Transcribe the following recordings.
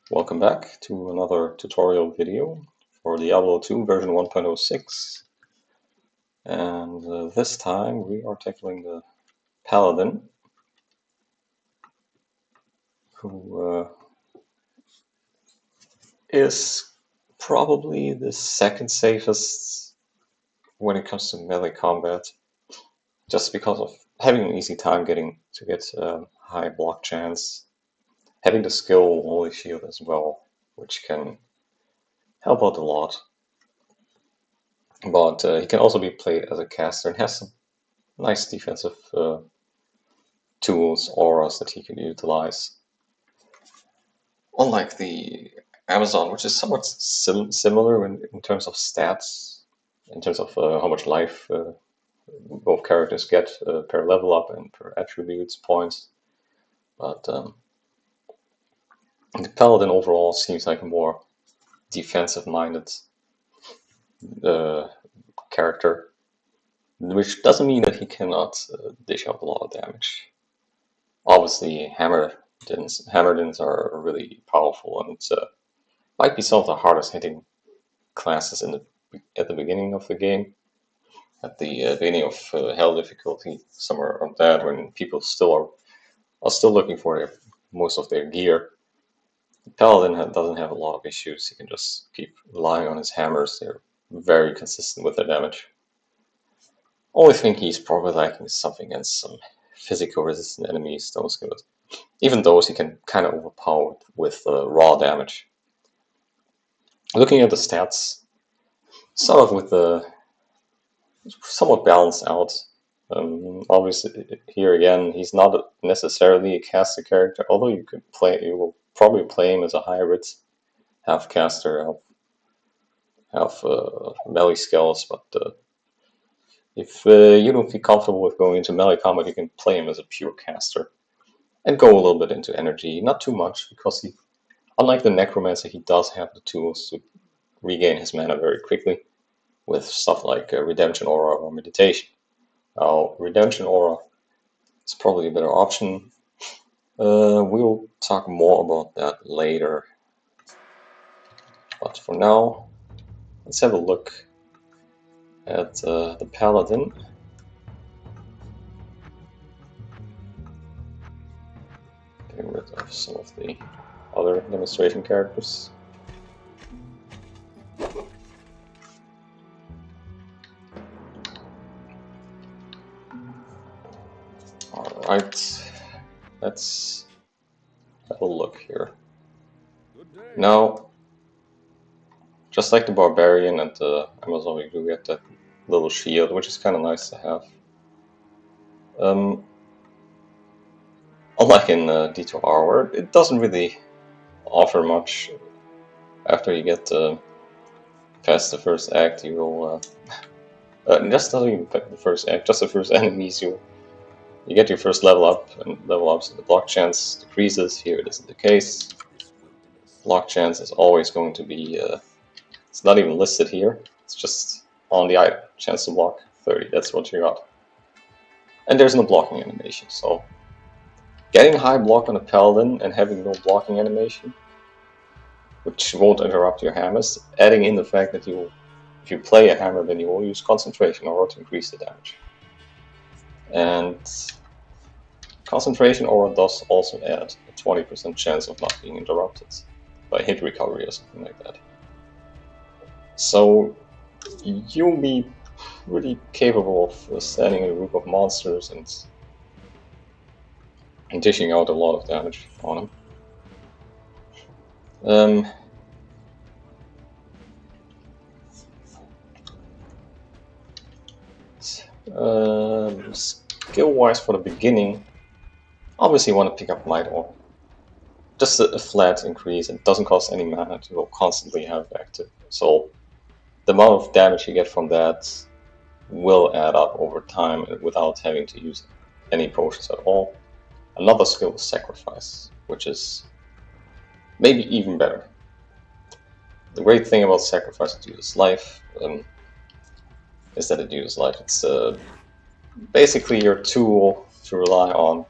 Welcome back to another tutorial video for Diablo II version 1.06, and this time we are tackling the Paladin, who is probably the second safest when it comes to melee combat, just because of having an easy time getting high block chance, having the skill Holy Shield as well, which can help out a lot. But he can also be played as a caster and has some nice defensive tools, auras that he can utilize. Unlike the Amazon, which is somewhat similar in terms of stats, in terms of how much life both characters get per level up and per attributes points. But the Paladin overall seems like a more defensive-minded character, which doesn't mean that he cannot dish out a lot of damage. Obviously, Hammerdins are really powerful, and might be some of the hardest hitting classes at the beginning of the game. At the beginning of Hell difficulty, somewhere around that, when people are still looking for most of their gear. Paladin doesn't have a lot of issues. He can just keep relying on his hammers. They're very consistent with their damage. Only thing he's probably lacking is something against some physical resistant enemies. Even those he can kind of overpower with raw damage. Looking at the stats, sort of with the somewhat balanced out. Obviously, here again, he's not necessarily a caster character, although you will probably play him as a hybrid, half caster, half melee skills. But if you don't feel comfortable with going into melee combat, you can play him as a pure caster and go a little bit into energy. Not too much, because unlike the Necromancer, he does have the tools to regain his mana very quickly with stuff like Redemption Aura or Meditation. Now, Redemption Aura is probably a better option. We'll talk more about that later. But for now, let's have a look at the Paladin. Getting rid of some of the other demonstration characters. Alright, let's have a look here. Now, just like the Barbarian and the Amazon, we do get that little shield, which is kind of nice to have. Unlike in D2R, where it doesn't really offer much. After you get past the first act, you will just not even the first act, just the first enemies. You get your first level up, and level ups, and the block chance decreases. Here it isn't the case. Block chance is always going to be. It's not even listed here. It's just on the item. Chance to block 30. That's what you got. And there's no blocking animation. So getting high block on a Paladin and having no blocking animation, which won't interrupt your hammers, adding in the fact that if you play a hammer, then you will use concentration aura to increase the damage. And concentration aura does also add a 20% chance of not being interrupted by hit recovery or something like that. So you'll be really capable of standing in a group of monsters and dishing out a lot of damage on them. Skill-wise, for the beginning, obviously you want to pick up Light Orb. Just a flat increase. It doesn't cost any mana to constantly have active. So the amount of damage you get from that will add up over time without having to use any potions at all. Another skill is Sacrifice, which is maybe even better. The great thing about Sacrifice to use life is that it uses life. It's basically your tool to rely on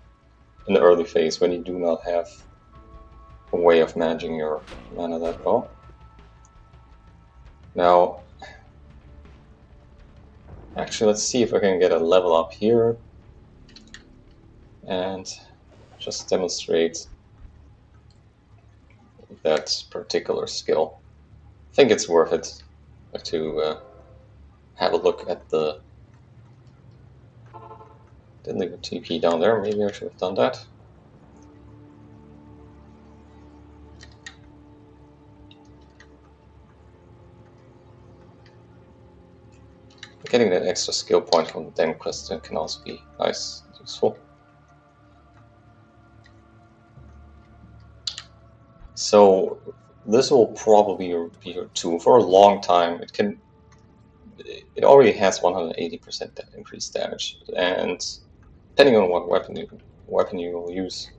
in the early phase when you do not have a way of managing your mana that well. Now, actually, let's see if I can get a level up here and just demonstrate that particular skill. I think it's worth it to have a look at the... Didn't leave a TP down there, maybe I should have done that. Getting that extra skill point from the Den quest can also be nice and useful. So this will probably be your tool for a long time. It already has 180% increased damage, and depending on what weapon you will use,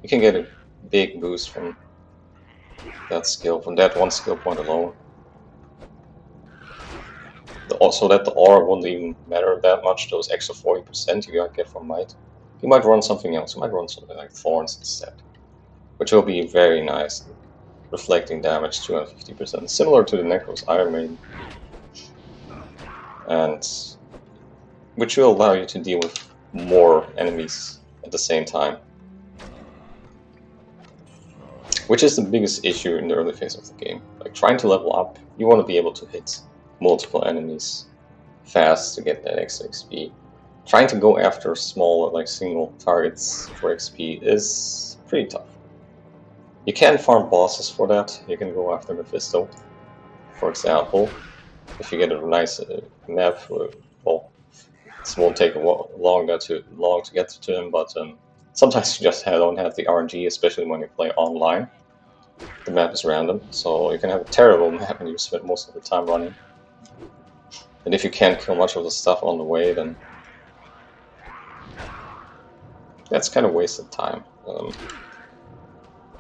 you can get a big boost from that skill, from that one skill point alone. Also, that the aura won't even matter that much. Those extra 40% you gotta get from might. You might run something else. You might run something like thorns instead, which will be very nice, reflecting damage 250%, similar to the Necro's Iron Maiden, and which will allow you to deal with more enemies at the same time, which is the biggest issue in the early phase of the game. Like trying to level up, you want to be able to hit multiple enemies fast to get that extra XP. Trying to go after small, like single targets for XP is pretty tough. You can farm bosses for that. You can go after Mephisto, for example. If you get a nice map, well, it won't take long to get to him, but sometimes you just don't have the RNG, especially when you play online. The map is random, so you can have a terrible map and you spend most of the time running. And if you can't kill much of the stuff on the way, then that's kind of wasted time.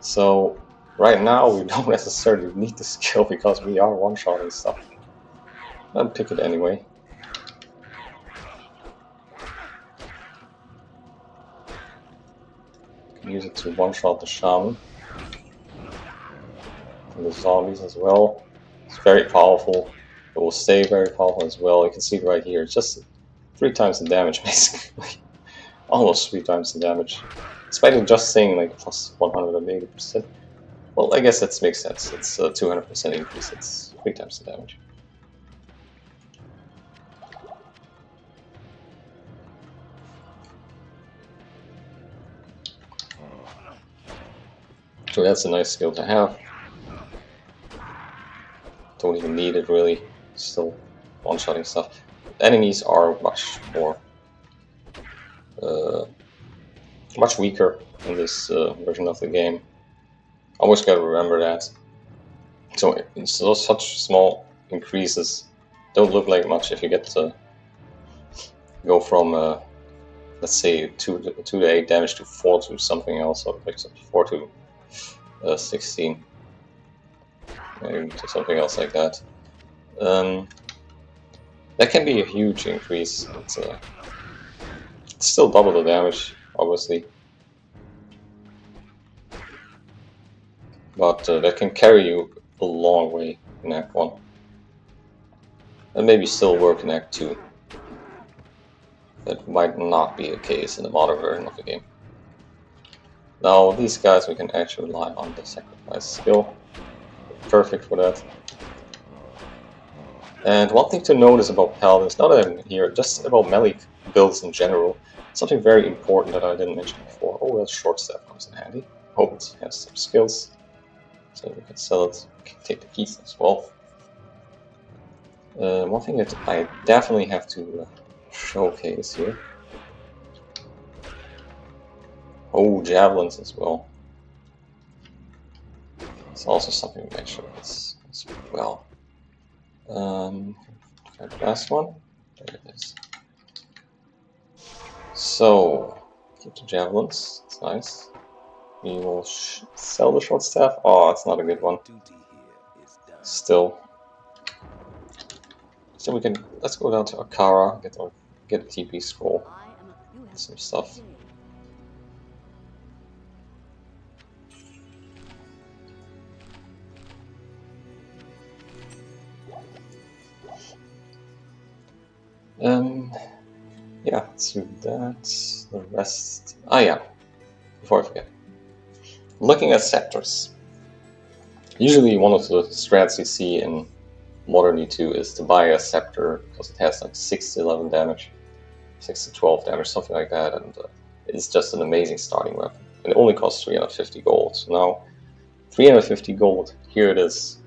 So right now we don't necessarily need the skill because we are one-shotting stuff. I'll pick it anyway. You can use it to one-shot the shaman and the zombies as well. It's very powerful. It will stay very powerful as well. You can see it right here. It's just 3 times the damage, basically. Almost 3 times the damage. Despite just saying like plus 180%. Well, I guess that makes sense. It's a 200% increase. It's 3 times the damage. So that's a nice skill to have. Don't even need it really. Still one-shotting stuff. Enemies are much more, much weaker in this version of the game. Always gotta remember that. So such small increases don't look like much if you get to go from let's say 2 to 8 damage to 4 to something else, or like 4 to 16, maybe to something else like that. That can be a huge increase. It's still double the damage, obviously, but that can carry you a long way in Act 1. And maybe still work in Act 2. That might not be the case in the modern version of the game. Now, these guys we can actually rely on the sacrifice skill. Perfect for that. And one thing to notice about Paladins, not even here, just about melee builds in general, something very important that I didn't mention before. Oh, that short staff comes in handy. Hope it has some skills, so we can sell it. We can take the keys as well. One thing that I definitely have to showcase here. Oh, javelins as well. It's also something we mentioned as well. The last one. There it is. So, keep the javelins. It's nice. We will sell the short staff. Oh, it's not a good one. Still. So we can, let's go down to Akara, get a TP scroll, some stuff. Yeah, let's do that. The rest. Ah, yeah. Before I forget, looking at scepters. Usually, one of the strats you see in Modern E2 is to buy a scepter because it has like 6 to 11 damage, 6 to 12 damage, something like that, and it's just an amazing starting weapon. And it only costs 350 gold. So now, 350 gold. Here it is,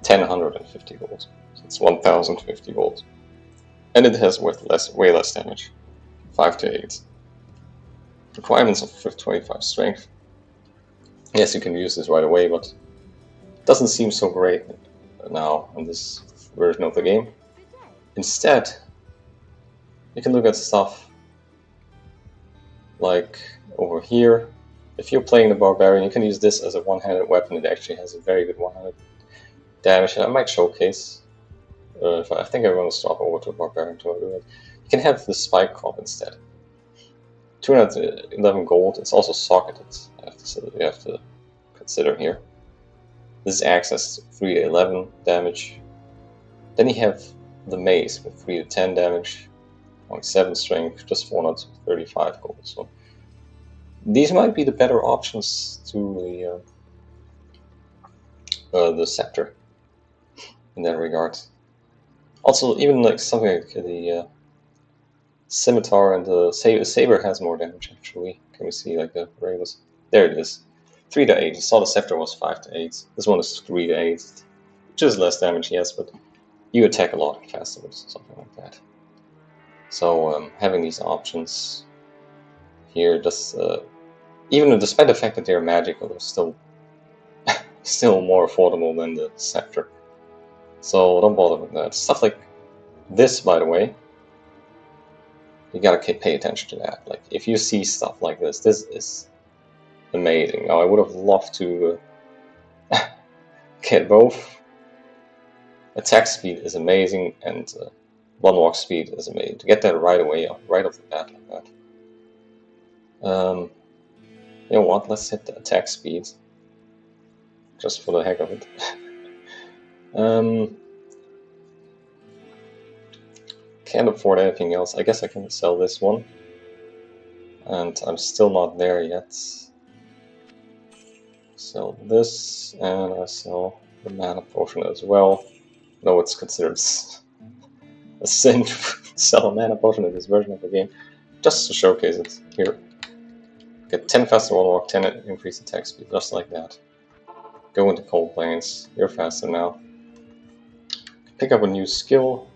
1050 gold. So it's 1050 gold, and it has way less damage, 5 to 8. Requirements of 25 strength. Yes, you can use this right away, but it doesn't seem so great now in this version of the game. Instead, you can look at stuff like over here. If you're playing the Barbarian, you can use this as a one-handed weapon. It actually has a very good one-handed damage, and I might showcase. I think I want to swap over to a Barbarian to do it. You can have the Spike Crop instead. 211 gold. It's also socketed. You have to consider here. This is access to 3 to 11 damage. Then you have the Mace with 3 to 10 damage, 7 strength, just 435 gold. So these might be the better options to the scepter in that regard. Also, even like something like the scimitar and the saber has more damage actually. Can we see like the radius? There it is. 3 to 8. You saw the scepter was 5 to 8. This one is 3 to 8. Which is less damage, yes, but you attack a lot faster with something like that. So having these options here, just even despite the fact that they're magical, they're still more affordable than the scepter. So don't bother with that. Stuff like this, by the way, you gotta pay attention to that. Like if you see stuff like this is amazing. Now I would have loved to get both. Attack speed is amazing, and one walk speed is amazing. To get that right away, right off the bat like that. You know what? Let's hit the attack speed, just for the heck of it. Can't afford anything else. I guess I can sell this one, and I'm still not there yet. Sell this, and I sell the mana potion as well. No, it's considered a sin to sell a mana potion in this version of the game, just to showcase it here. Get 10 faster one walk, 10 increase attack speed, just like that. Go into Cold Plains, you're faster now. Pick up a new skill,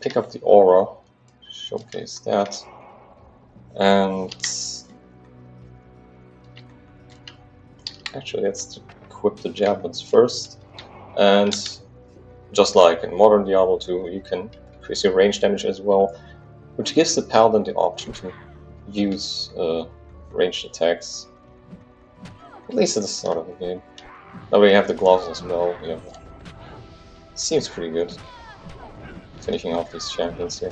pick up the aura, showcase that, and actually let's equip the javelins first. And just like in modern Diablo 2, you can increase your range damage as well, which gives the Paladin the option to use ranged attacks, at least at the start of the game. Now we have the gloves as well. Yeah, seems pretty good. Finishing off these champions here.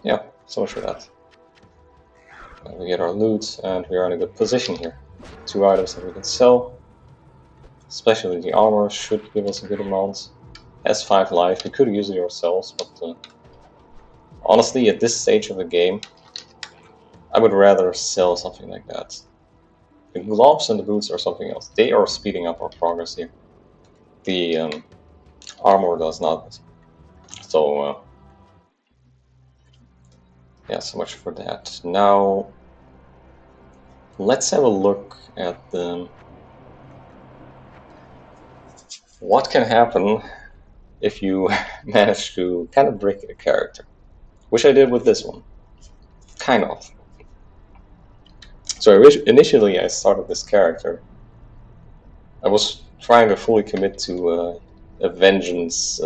Yeah, so much for that. We get our loot, and we are in a good position here. 2 items that we can sell. Especially the armor should give us a good amount. Has 5 life. We could use it ourselves, but honestly, at this stage of the game, I would rather sell something like that. The gloves and the boots are something else. They are speeding up our progress here. The armor does not. So, yeah, so much for that. Now, let's have a look at what can happen if you manage to kind of break a character. Which I did with this one. Kind of. So initially I started this character. I was trying to fully commit to a vengeance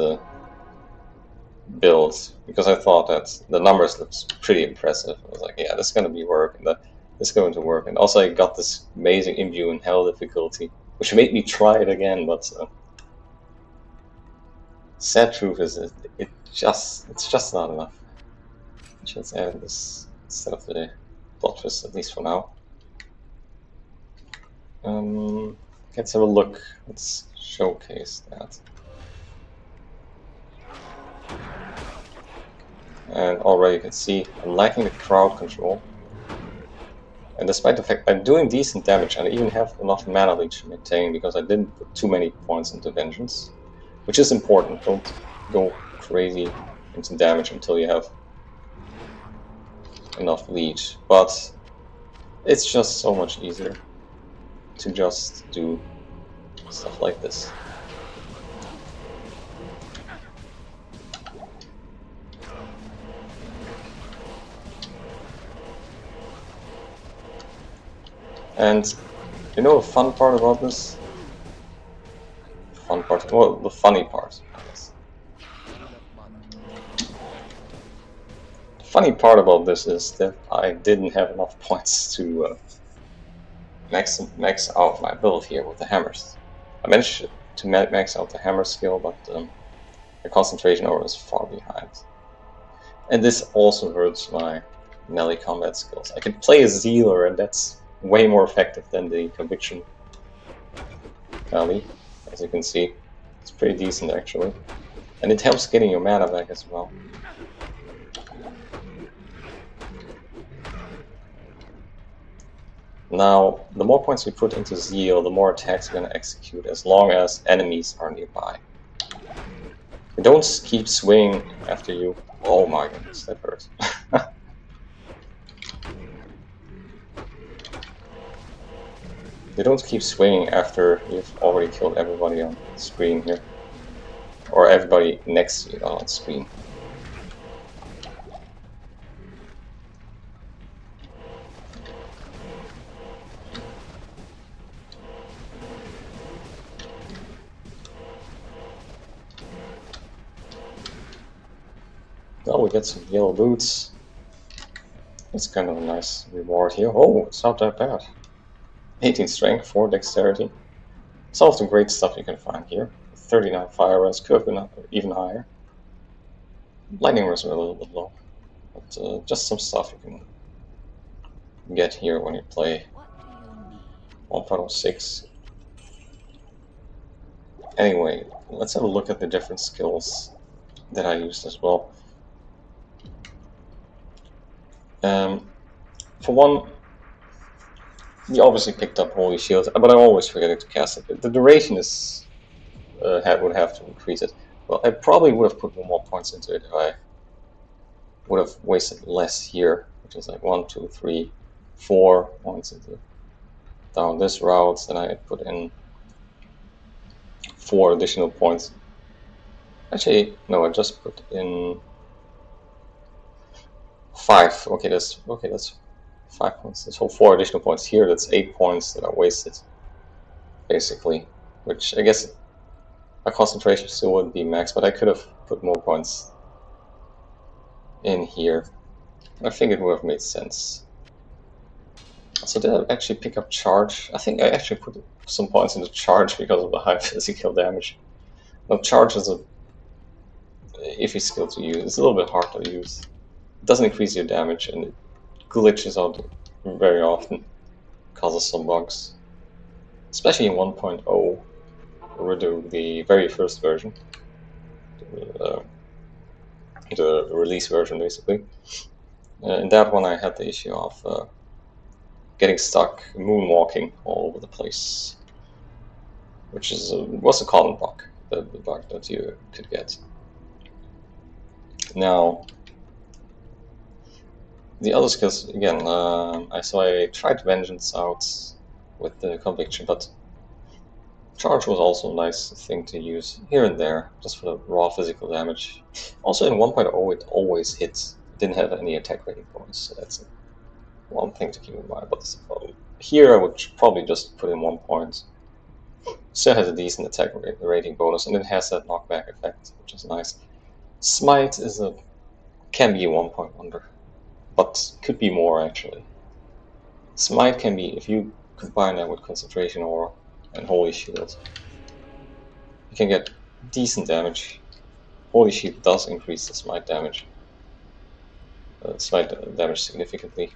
build, because I thought that the numbers looked pretty impressive. I was like, yeah, this is going to be work, and this is going to work. And also I got this amazing imbue in hell difficulty, which made me try it again, but sad truth is it's just not enough. Let's add this instead of the plot twist, at least for now. Let's have a look. Let's showcase that. And already you can see I'm lacking the crowd control. And despite the fact I'm doing decent damage, and I even have enough mana leech to maintain because I didn't put too many points into vengeance, which is important. Don't go crazy into damage until you have enough leech. But it's just so much easier to just do stuff like this. And you know the fun part about this? Well, the funny part, I guess. The funny part about this is that I didn't have enough points to max out my build here with the hammers. I managed to max out the hammer skill, but the concentration aura is far behind. And this also hurts my melee combat skills. I can play a Zealer, and that's way more effective than the Conviction melee, as you can see. It's pretty decent, actually. And it helps getting your mana back as well. Now, the more points we put into Zeal, the more attacks we're going to execute, as long as enemies are nearby. They don't keep swinging after you. Oh my goodness, that hurts. They don't keep swinging after you've already killed everybody on screen here. Or everybody next to you on screen. Well, we get some yellow boots. That's kind of a nice reward here. Oh, it's not that bad. 18 strength, 4 dexterity. Some of the great stuff you can find here. 39 fire res, could have been even higher. Lightning res are a little bit low. But just some stuff you can get here when you play 1.06. Anyway, let's have a look at the different skills that I used as well. For one, you obviously picked up Holy Shield, but I always forget to cast it. The duration is would have to increase it. Well, I probably would have put more points into it if I would have wasted less here, which is like 1, 2, 3, 4 points into down this route. Then I put in 4 additional points. Actually, no, I just put in 5. Okay, that's 5 points. So 4 additional points here. That's 8 points that are wasted, basically. Which I guess my concentration still wouldn't be max, but I could have put more points in here. I think it would have made sense. So did I actually pick up charge? I think I actually put some points into charge because of the high physical damage. Now charge is a iffy skill to use. It's a little bit hard to use. It doesn't increase your damage and it glitches out very often. Causes some bugs. Especially in 1.0, or the very first version. The release version, basically. In that one I had the issue of getting stuck moonwalking all over the place, which was a common bug, the bug that you could get. Now, the other skills, again, I tried Vengeance out with the Conviction, but Charge was also a nice thing to use here and there, just for the raw physical damage. Also in 1.0 it always hit, didn't have any attack rating bonus, so that's one thing to keep in mind. But here I would probably just put in 1 point. Still has a decent attack rating bonus, and it has that knockback effect, which is nice. Smite can be a 1 point wonder, but could be more actually. Smite can be, if you combine that with Concentration Aura and Holy Shield, you can get decent damage. Holy Shield does increase the smite damage. Smite damage significantly.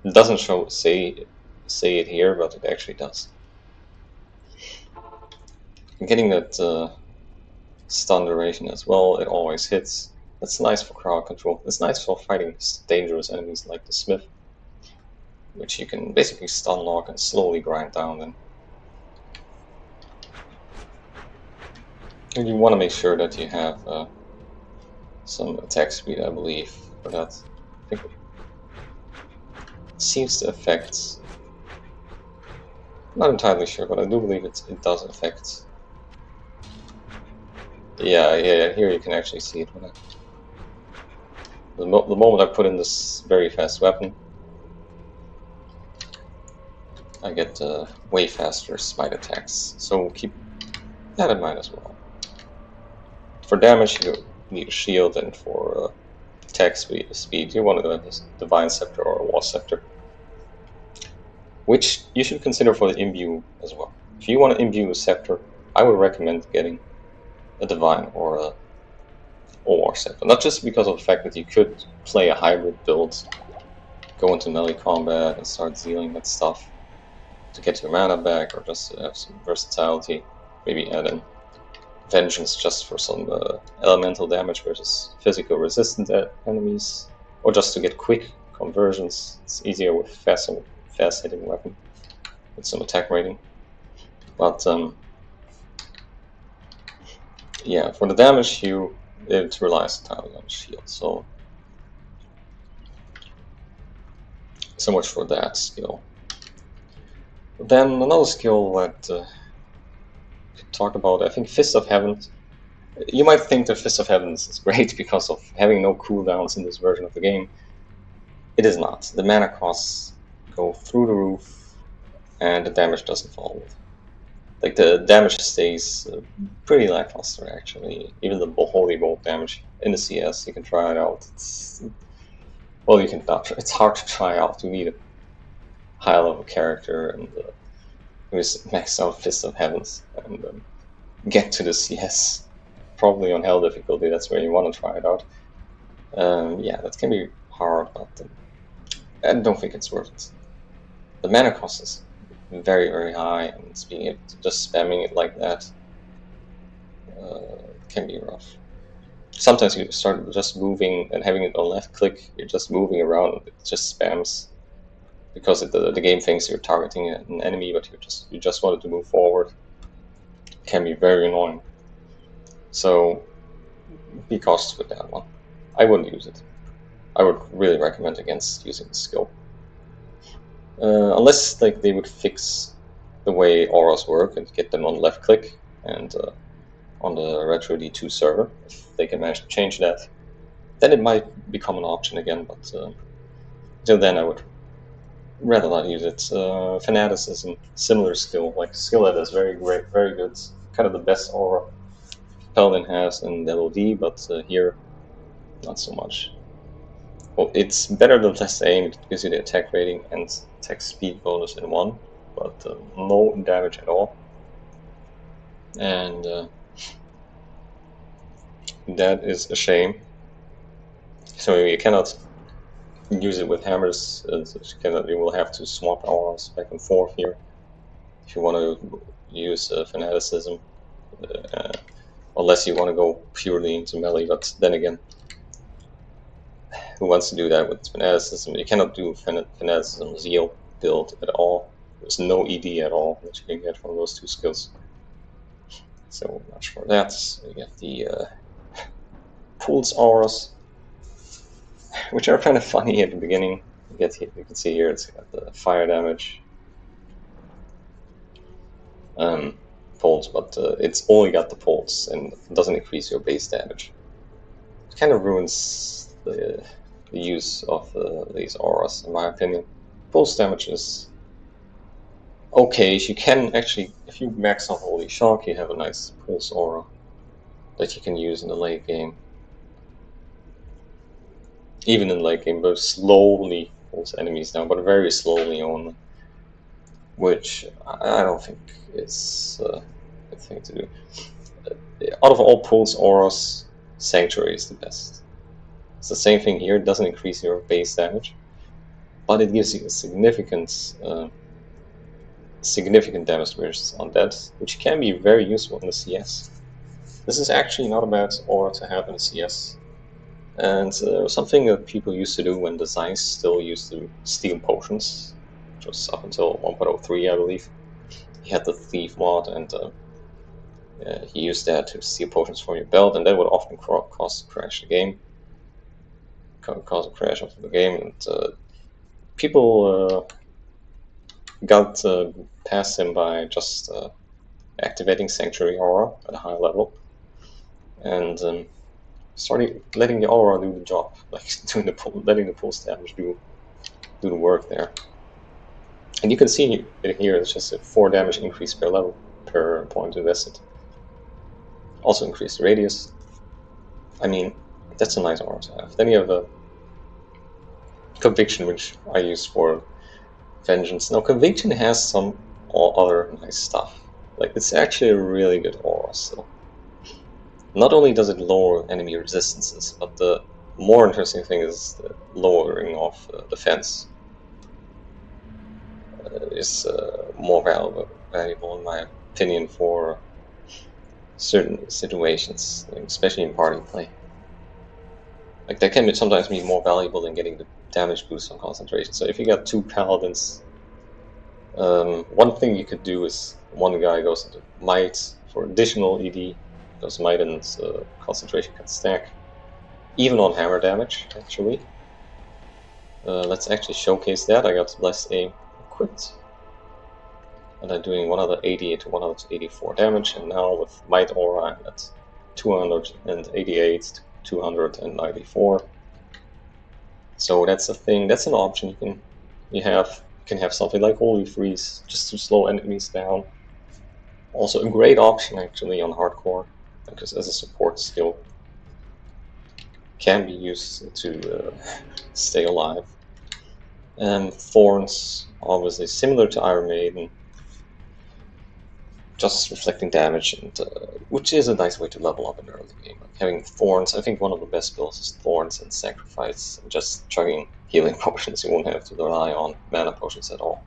It doesn't say say it here, but it actually does. And getting that stun duration as well, it always hits. That's nice for crowd control. It's nice for fighting dangerous enemies like the Smith, which you can basically stun lock and slowly grind down then. And you want to make sure that you have some attack speed, I believe, for that. I think it seems to affect... I'm not entirely sure, but I do believe it does affect... Yeah, here you can actually see it. When the moment I put in this very fast weapon, I get way faster smite attacks, so keep that in mind as well. For damage you need a shield, and for attack speed you want to go this Divine Scepter or a War Scepter, which you should consider for the imbue as well. If you want to imbue a Scepter, I would recommend getting a Divine or a War Scepter. Not just because of the fact that you could play a hybrid build, go into melee combat and start dealing that stuff to get your mana back, or just to have some versatility, maybe add in Vengeance just for some elemental damage versus physical resistant enemies, or just to get quick conversions. It's easier with fast hitting weapon with some attack rating. But yeah, for the damage it relies entirely on the shield. So much for that skill. Then another skill that could talk about, I think, Fist of Heaven. You might think that Fist of Heaven is great because of having no cooldowns in this version of the game. It is not. The mana costs go through the roof, and the damage doesn't follow it. Like, the damage stays pretty lackluster, actually. Even the Holy Bolt damage in the CS, you can try it out. Well, you can not. It's hard to try out. You need a high-level character and max out Fist of Heavens and get to the CS. Probably on Hell difficulty, that's where you want to try it out. Yeah, that can be hard, but I don't think it's worth it. The mana cost is very, very high, and just spamming it like that can be rough. Sometimes you start just moving and having it on left click, you're just moving around, and it just spams because the game thinks you're targeting an enemy, but you just wanted to move forward. It can be very annoying. So be cautious with that one. I wouldn't use it. I would really recommend against using the skill. Unless they would fix the way auras work and get them on left click and on the Retro D2 server. If they can manage to change that, then it might become an option again, but until then I would rather not use it. Fanaticism, similar skill, like skill that is very great, very good, kind of the best aura Paladin has in LOD, but here, not so much. Well, it's better than less aim. It gives you the attack rating and attack speed bonus in one, but no damage at all. And that is a shame. So you cannot use it with hammers. You will have to swap auras back and forth here if you want to use Fanaticism. Unless you want to go purely into melee, but then again, who wants to do that with Fanaticism? You cannot do Fanaticism Zeal build at all. There's no ED at all that you can get from those two skills. So much for that. We get the Pulse Auras, which are kind of funny at the beginning. You can see here it's got the fire damage. Pulse, but it's only got the pulse and doesn't increase your base damage. It kind of ruins the use of these auras, in my opinion. Pulse damage is okay. You can actually, if you max out Holy Shock, you have a nice pulse aura that you can use in the late game. Even in late game, but slowly pulls enemies down, but very slowly only. Which I don't think is a good thing to do. Out of all pulse auras, Sanctuary is the best. It's the same thing here. It doesn't increase your base damage, but it gives you a significant significant damage versus undead, which can be very useful in the CS. This is actually not a bad aura to have in the CS. And something that people used to do when designs still used to steal potions, which was up until 1.03, I believe. He had the Thief mod, and he used that to steal potions from your belt, and that would often cause a crash the game. Cause a crash of the game, and people got past him by just activating Sanctuary Aura at a high level, and started letting the aura do the job, like letting the pulse damage do the work there. And you can see it here, it's just a 4 damage increase per level, per point invested. Also increase the radius. I mean, that's a nice aura to have. Then you have a Conviction, which I use for Vengeance. Now, Conviction has some other nice stuff. Like, it's actually a really good aura still. Not only does it lower enemy resistances, but the more interesting thing is the lowering of defense. Is more valuable in my opinion for certain situations, especially in party play. Like, that can sometimes be more valuable than getting the damage boost on concentration. So if you got 2 paladins, one thing you could do is one guy goes into might for additional ED, because might and concentration can stack, even on hammer damage, actually. Let's actually showcase that. I got Blessed Aim equipped, and I'm doing 188 to 184 damage, and now with Might Aura I'm at 288 to 294. So that's a thing, that's an option you can have something like Holy Freeze, just to slow enemies down. Also a great option actually on hardcore, because as a support skill, can be used to stay alive. And Thorns, obviously similar to Iron Maiden, just reflecting damage, and which is a nice way to level up in the early game. Like having Thorns, I think one of the best builds is Thorns and Sacrifice, and just chugging healing potions. You won't have to rely on mana potions at all.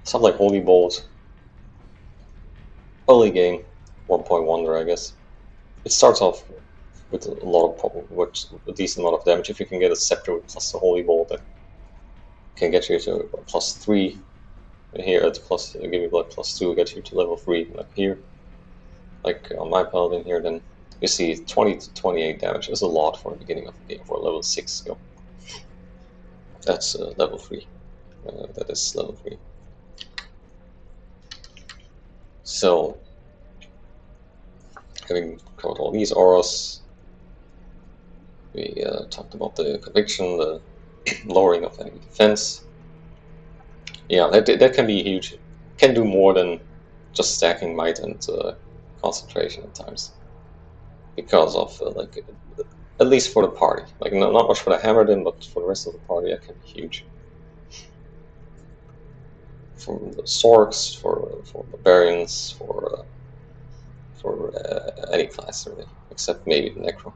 Stuff like Holy Bolt, early game, 1.1, I guess. It starts off with a decent amount of damage. If you can get a Scepter with plus the Holy Bolt, that can get you to +3. Here it's give you like +2, get you to level 3. Like here, like on my Paladin here, then you see 20 to 28 damage is a lot for the beginning of the game for a level 6 skill. That's level 3. That is level 3. So, having covered all these auras, we talked about the Conviction, the lowering of enemy defense. Yeah, that can be huge. Can do more than just stacking might and concentration at times, because of like, at least for the party. Like, not much for the Hammerden, but for the rest of the party, that can be huge. For the Sorks, for Barbarians, for any class really, except maybe the Necro.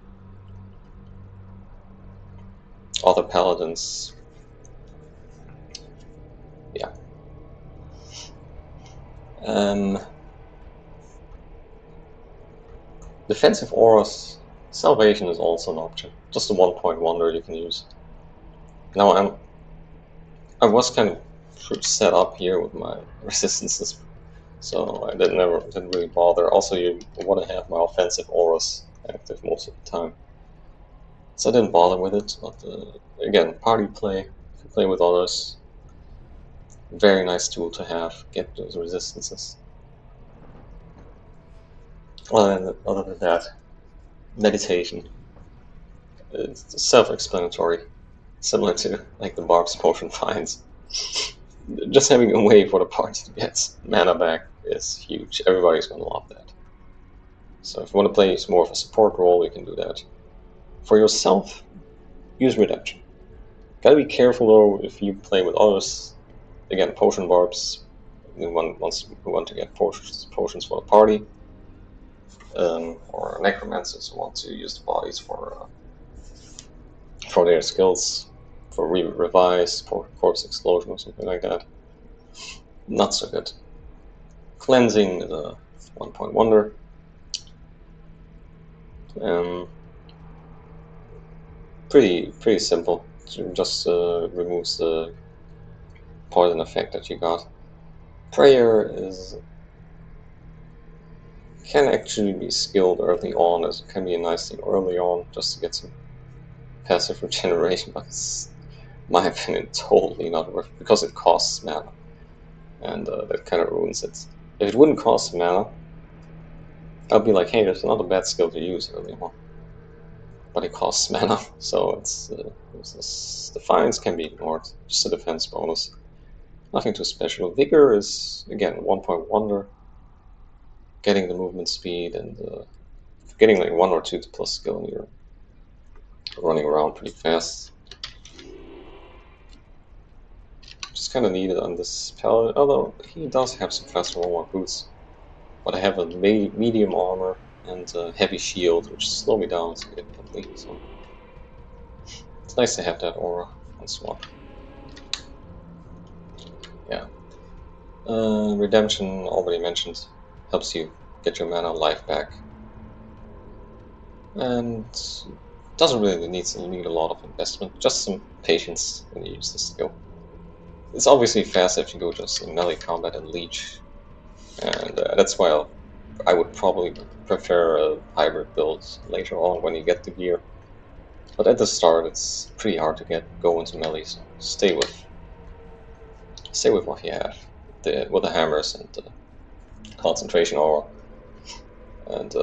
Other Paladins, yeah. Defensive auras, Salvation is also an option. Just a 1-point wonder you can use. Now I was kind of set up here with my resistances, so I didn't really bother. Also, you want to have my offensive auras active most of the time, so I didn't bother with it. But again, party play, you can play with others. Very nice tool to have. Get those resistances. Other than that, meditation. It's self-explanatory, similar to like the Barb's Potion finds. Just having a way for the party to get mana back is huge. Everybody's gonna love that. So if you want to play more of a support role, you can do that. For yourself, use Redemption. Gotta be careful though if you play with others. Again, Potion Barbs, we want to get potions for the party. Or Necromancers who want to use the bodies for for their skills, for revise, for corpse explosion or something like that. Not so good. Cleansing is a 1-point wonder. Pretty simple. It just removes the poison effect that you got. Prayer can actually be skilled early on, as it can be a nice thing early on just to get some passive regeneration, but it's, in my opinion, totally not worth it because it costs mana, and that kind of ruins it. If it wouldn't cost mana, I'd be like, hey, there's another bad skill to use early on, but it costs mana, so it's Defiance can be ignored, just a defense bonus. Nothing too special. Vigor is, again, 1-point wonder, getting the movement speed, and getting like 1 or 2 to plus skill, and you're running around pretty fast. Just kind of needed on this Paladin, although he does have some faster 1-1 boots. But I have a medium armor and a heavy shield, which slow me down significantly, so it's nice to have that aura on swap. Yeah. Redemption, already mentioned, helps you get your mana life back. And doesn't really need a lot of investment, just some patience when you use this skill. It's obviously fast if you go just in melee combat and leech, and that's why I would probably prefer a hybrid build later on when you get the gear. But at the start, it's pretty hard to go into melee, so stay with what you have, with the hammers and the concentration aura, and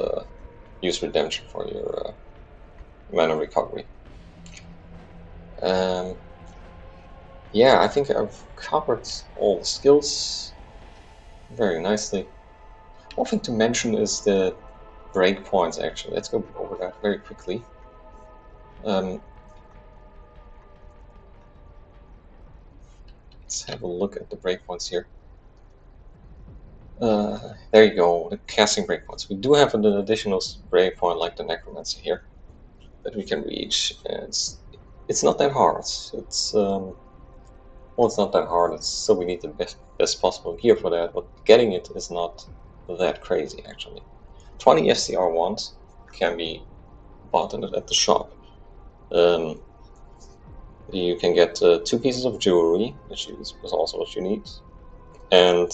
use redemption for your mana recovery. Yeah, I think I've covered all the skills very nicely. One thing to mention is the breakpoints, actually. Let's go over that very quickly. Let's have a look at the breakpoints here. There you go, the casting breakpoints. We do have an additional breakpoint like the Necromancer here that we can reach, and it's not that hard. It's not that hard. It's still we need the best possible gear for that, but getting it is not that crazy actually. 20 FCR wands can be bought at the shop. You can get 2 pieces of jewelry, which is also what you need, and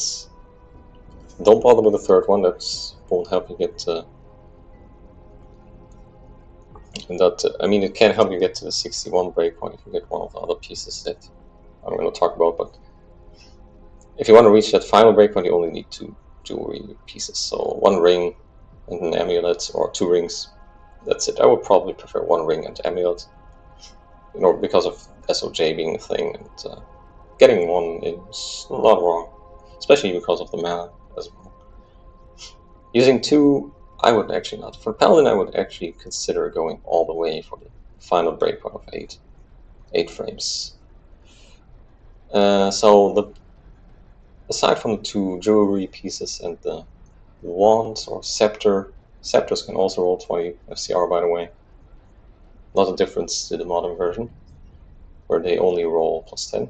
don't bother with the third one. That won't help you get. I mean, it can help you get to the 61 breakpoint if you get one of the other pieces that I'm going to talk about. But if you want to reach that final breakpoint, you only need 2 jewelry pieces. So 1 ring and an amulet, or 2 rings. That's it. I would probably prefer 1 ring and amulet, because of SOJ being a thing, and getting 1 is not wrong, especially because of the mana as well. Using 2, I would actually not. For Paladin, I would actually consider going all the way for the final breakpoint of 8 frames. So aside from the 2 jewelry pieces and the wand or scepter, scepters can also roll 20 FCR, by the way. Not a difference to the modern version, where they only roll +10.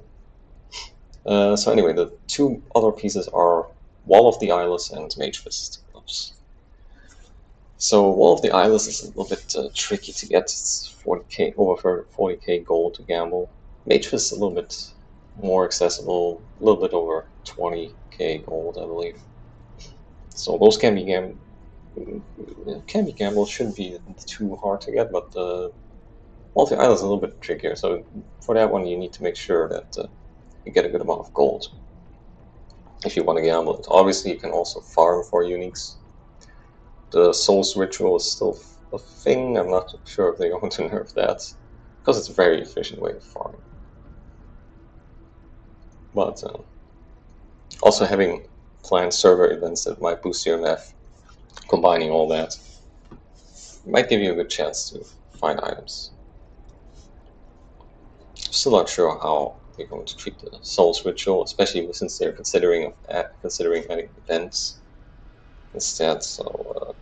So anyway, the 2 other pieces are Wall of the Eyeless and Mage Fist gloves. So Wall of the Eyeless is a little bit tricky to get. It's 40k, over 40k gold to gamble. Mage Fist is a little bit more accessible, a little bit over 20k gold, I believe. So those can be gambled. Shouldn't be too hard to get, but Wall of the Eyeless is a little bit trickier. So for that one, you need to make sure that you get a good amount of gold if you want to gamble it. Obviously, you can also farm for uniques. The Soul's Ritual is still a thing. I'm not sure if they're going to nerf that, because it's a very efficient way of farming. But also having planned server events that might boost your MF, combining all that, might give you a good chance to find items. Still not sure how they're going to treat the Soul's Ritual, especially since they're considering adding events instead. So,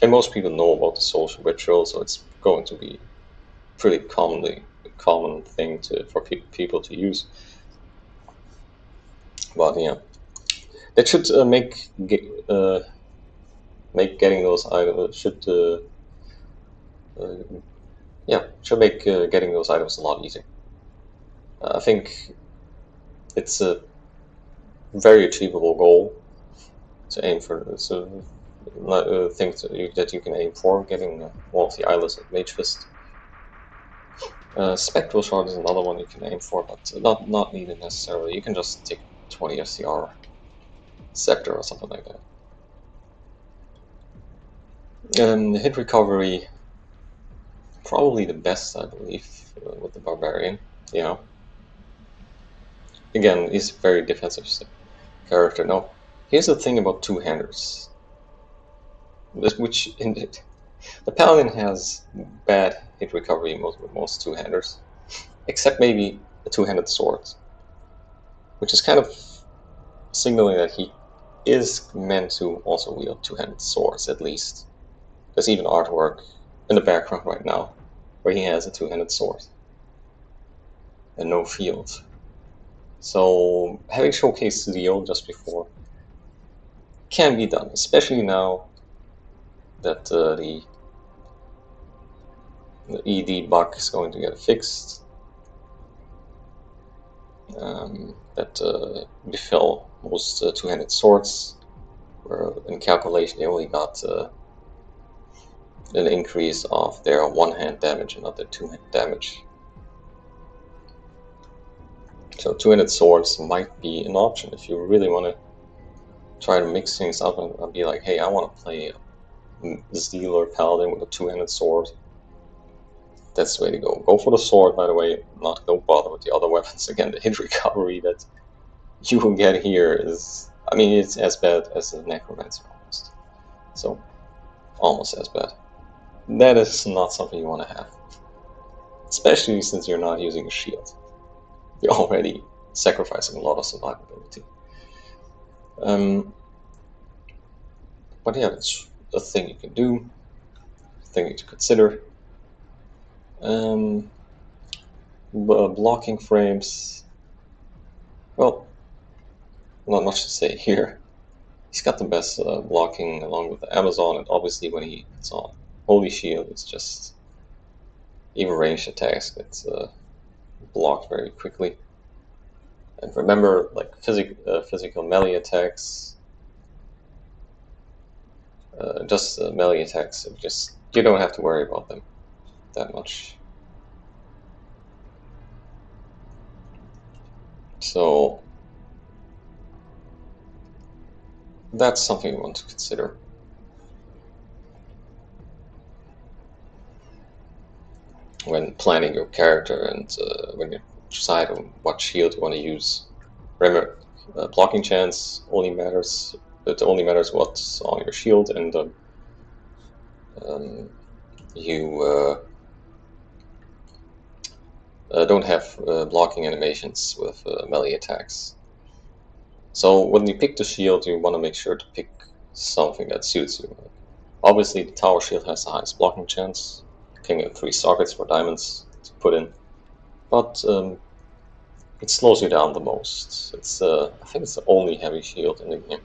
and most people know about the Soul's Ritual, so it's going to be pretty common thing for people to use. But yeah, that should make getting those items should make getting those items a lot easier. I think it's a very achievable goal to aim for. It's a thing that you can aim for, getting one of the eyelets of Mage Fist. Spectral Shard is another one you can aim for, but not needed necessarily. You can just take 20 SCR Scepter or something like that. And hit recovery, probably the best, I believe, with the Barbarian. Yeah. Again, he's a very defensive character. Now, here's the thing about two-handers. The Paladin has bad hit recovery with most two-handers, except maybe a two-handed sword, which is kind of signaling that he is meant to also wield two-handed swords, at least. There's even artwork in the background right now where he has a two-handed sword and no shield. So having showcased Leo just before can be done, especially now that the ED bug is going to get fixed. That befell most two-handed swords, where in calculation they only got an increase of their one-hand damage and not their two-hand damage. So two-handed swords might be an option if you really want to try to mix things up and be like, hey, I want to play Zeal or Paladin with a two-handed sword. That's the way to go. Go for the sword, by the way. Don't bother with the other weapons. Again, the hit recovery that you will get here is, I mean, it's as bad as the Necromancer almost. So, almost as bad. That is not something you want to have. Especially since you're not using a shield. You're already sacrificing a lot of survivability. But yeah, it's a thing you can do, a thing to consider. Blocking frames, well, not much to say here. He's got the best blocking along with the Amazon, and obviously when it's on Holy Shield, it's just even ranged attacks get blocked very quickly. And remember, like physical melee attacks, just melee attacks, you don't have to worry about them that much. So that's something you want to consider. When planning your character and when you decide on what shield you want to use. Remember, blocking chance only matters. It only matters what's on your shield, and you don't have blocking animations with melee attacks. So when you pick the shield, you want to make sure to pick something that suits you. Obviously, the tower shield has the highest blocking chance. Can get 3 sockets for diamonds to put in, but it slows you down the most. It's I think it's the only heavy shield in the game.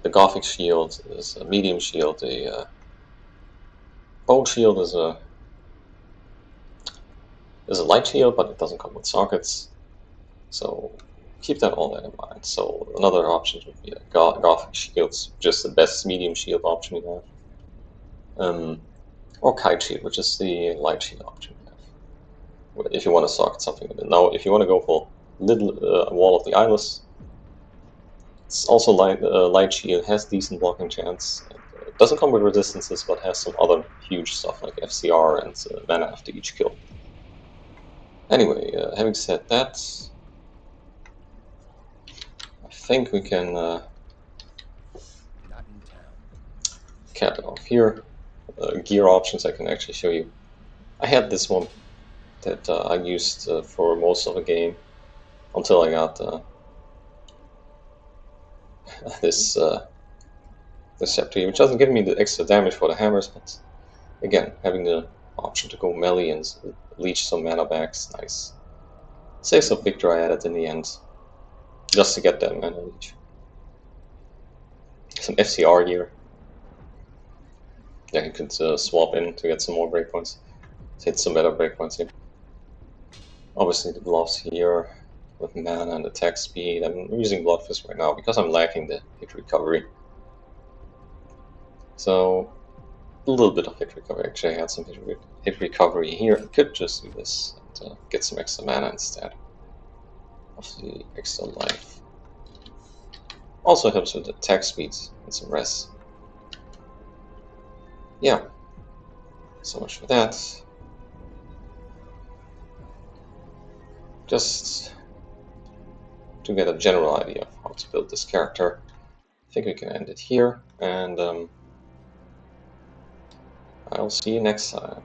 The Gothic shield is a medium shield. The Bone shield is a light shield, but it doesn't come with sockets. So keep that all that in mind. So another option would be a Gothic shield's just the best medium shield option you have. Or Kite shield, which is the light shield option you have. If you want to socket something with it. Now, if you want to go for little Wall of the Eyeless, it's also light shield, has decent blocking chance. It doesn't come with resistances, but has some other huge stuff like FCR and mana after each kill. Anyway, having said that, I think we can cap it off here. Gear options I can actually show you. I had this one that I used for most of the game until I got this scepter, which doesn't give me the extra damage for the hammers, but again, having the option to go melee and leech some mana backs. Nice. Saves a big Dryad in the end, just to get that mana leech. Some FCR here. Yeah, you could swap in to get some more breakpoints. Hit some better breakpoints here. Obviously the gloves here with mana and attack speed. I'm using Bloodfist right now because I'm lacking the hit recovery. So a little bit of hit recovery. Actually, I had some hit recovery here. I could just do this and get some extra mana instead of the extra life. Also helps with attack speeds and some rest. Yeah, so much for that. Just to get a general idea of how to build this character, I think we can end it here, and I'll see you next time.